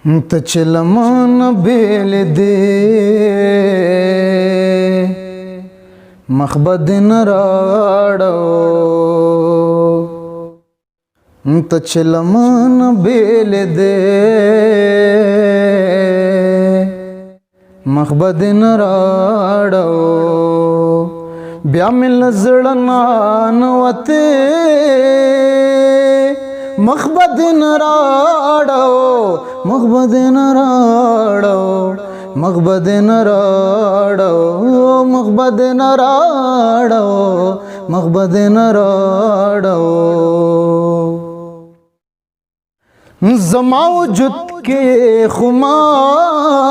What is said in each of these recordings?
ته چې لمن بیل دې مخ به دې نه راړو ته چې لمن بیل دې مخ به دې نه راړو بیا مې له زړه نه وتې مخ به دې نه راړو مخ به دې نه راړو مخ به دې نه راړو مخ به دې نه راړو مخ به دې نه راړو زما وجود کې خمار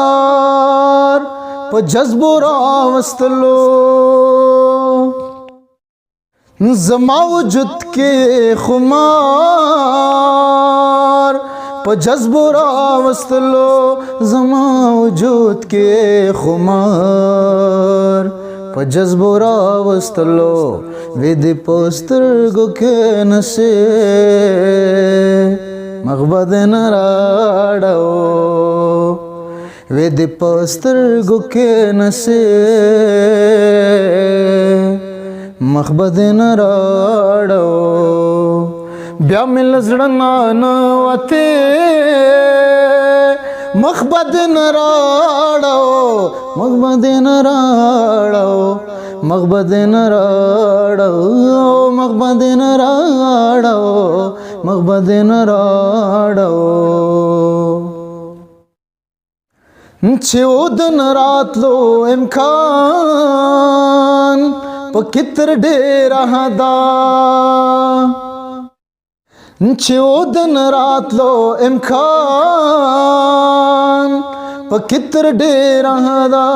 په جذبو راوستلو زما وجود کې خمار په جذبو راوستلو زما وجود کې خمار په جذبو راوستلو وې دې په سترګو کې نشې مخ به دې نه راړو وې دې په سترګو کې نشې مخ به دې نه راړو بیا مې له زړه نه وتې مخ به دې نه راړو مخ به دې نه راړو مخ به دې نه راړو مخ به دې نه راړو مخ به دې نه راړو چې ودن راتلو امکان پکې تر ډېره حدا چې ودن راتلو امکان پکې تر ډېره حدا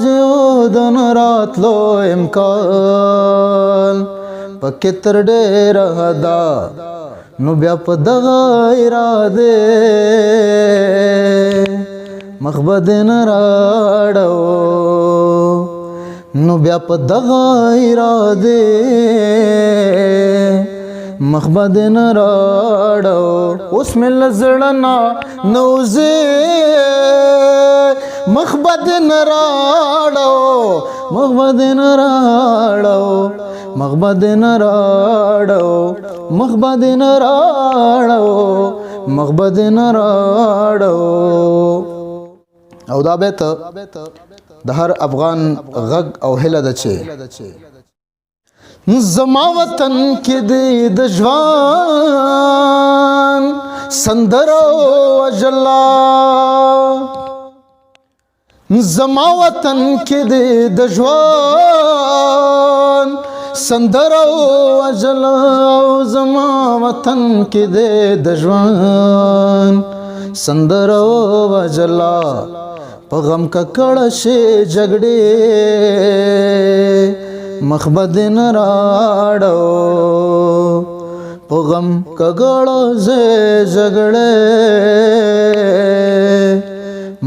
چې ودن راتلو امکان پکې تر ډېره حدا نو بیا په دغه اراده مخ به دې نه راړو نو بیا په دغه اراده مخ به دې نه راړو اوس مې له زړه نه نوځې مخ به دې نه راړو مخ به دې نه راړو مخ به دې نه راړو مخ به دې نه راړو مخ به دې نه راړو او دا بیت د هر افغان غږ او هیله ده چې زما وطن کې دې د ژوند سندره وژلا زما وطن کې دې د ژوند سندره وژلا زما وطن کې دې د ژوند سندره وژلا په غم ککړه شي جګړې مخ به دې نه راړو په غم ککړه شي جګړې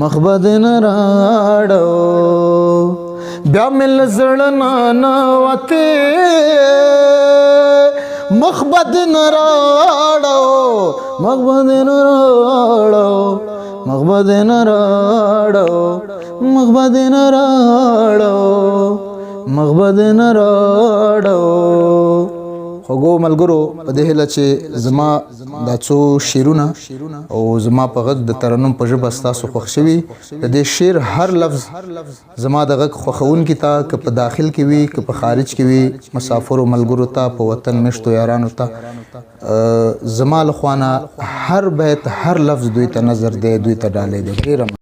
مخ به دې نه راړو بیا مې له زړه نه وتې مخ به دې نه راړو مخ به دې نه راړو مخ به دې نه راړو مخ به دې نه راړو مخ به دې نه راړو خوږو ملګرو په دې هیله چې زما دا څو شعرونه او زما په غږ د ترنم په ژبه ستاسو خوښ شوي د دې شعر هر لفظ زما د غږ خوښونکي ته که په داخل کې وي که په خارج کې وي مسافرو ملګرو ته په وطن میشتو یارانو ته زما له خوا نه هر بیت هر لفظ دوی ته نظر دی دوی ته ډالۍ دی ډېره